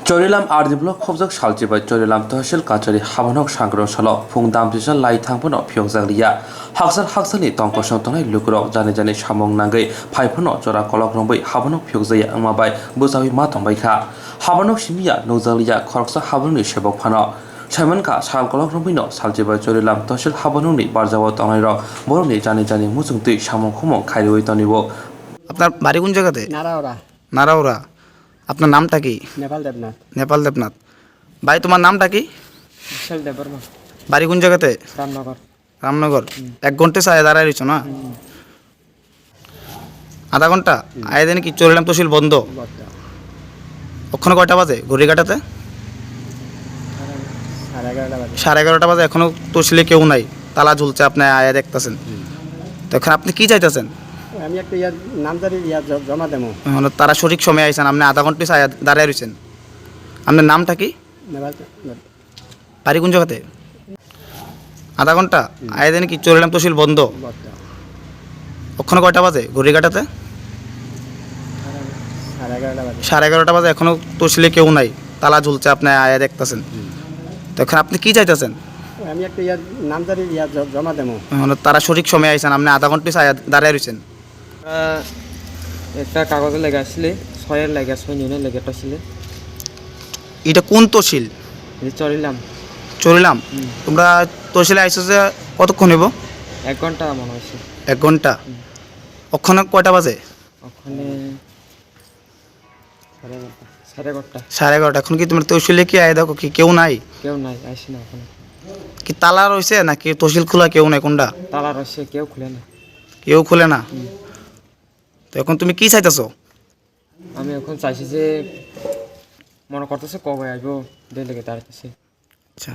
Chorilam Ardiblo Kobzak Shalji by Chorilam Toshil Kachari Havanok Shankro Shalom, Fung Dampisan Lai Tangpono Pyongzalia, Haxan Haxani Tonko Shantona Lukro, Janijani Shamong Nangai, Paipono, Jora Kolok Rombai, Havanok Pyongzaya Amabai, Buzawi Maton Baika, Havanok Shimia, Nozalia, Korksa Havani Shebopano. Chairmanka Sal Kolok Rombino, Salji by Chorilam Toshil Havanuni, Barzawa Tonero, Boroni Janijani Musungti, Shamong Humo, Kairi Tonivo. আপনার বাড়ি কোন জায়গাতে? নারাওরা। নারাওরা। আপনার নামটা কি? নেপাল দেবনাথ। নেপাল দেবনাথ। ভাই তোমার নামটা কি? বিশাল দেববর্মা। বাড়ি কোন জায়গাতে? রামনগর। রামনগর। 1 ঘন্টা চায় দাঁড়ায় রইছো না? আধা ঘন্টা? আয় দেন কি চরিলাম তহসিল বন্ধ? ওখানে কয়টা বাজে ঘড়িঘাটাতে? 11:30 বাজে এখনো তহসিলে কেউ নাই, তালা ঝুলছে, আপনি আয়া দেখতেছেন। তো এখন আপনি কি চাইতেছেন? আমি একটা নামজারি জমা দেবো। মানে তারা সঠিক সময় আইছেন, আপনি আধা ঘন্টা দাঁড়ায় রয়েছেন। আপনার নামটা কি? নেপাল। বাড়ি কোন জায়গাতে? আধা ঘন্টা? আয় দেন কি চরিলাম তহসিল বন্ধ? ওখানে কয়টা বাজে ঘড়িঘাটাতে? 11:30 বাজে এখনো তহসিলে কেউ নাই, তালা ঝুলছে, আপনি আয়া দেখতেছেন। তো এখন আপনি কি চাইতেছেন? আমি একটা নামজারি জমা দেবো। মানে তারা সঠিক সময় আইছেন, আপনি আধা ঘন্টা দাঁড়ায় রয়েছেন। একটা কাগজে লেগে আসলে 6 লেগে 6 নিউনের লেগে আসলে। এটা কোন তহসিল? চলিলাম। চলিলাম। তোমরা তহসিলে আইছো যে কতক্ষণ হইব? 1 ঘন্টা মনে হয়েছে। 1 ঘন্টা। ওখানে কয়টা বাজে? ওখানে 11:30। 11:30। এখন কি তোমার তহসিলে কি আয় দেখো কি কেউ নাই? কেউ নাই, আসি না ওখানে। কি তালা রয়েছে নাকি তহসিল খোলা কেউ নাই কোনটা? তালা রয়েছে, কেউ খুলে না। কেউ খুলে না? তো এখন তুমি কি চাইতেছো? আমি এখন চাইছি যে মনে করতেছে কবে আসবো, দেড় লেগে দাঁড়াতেছে। আচ্ছা।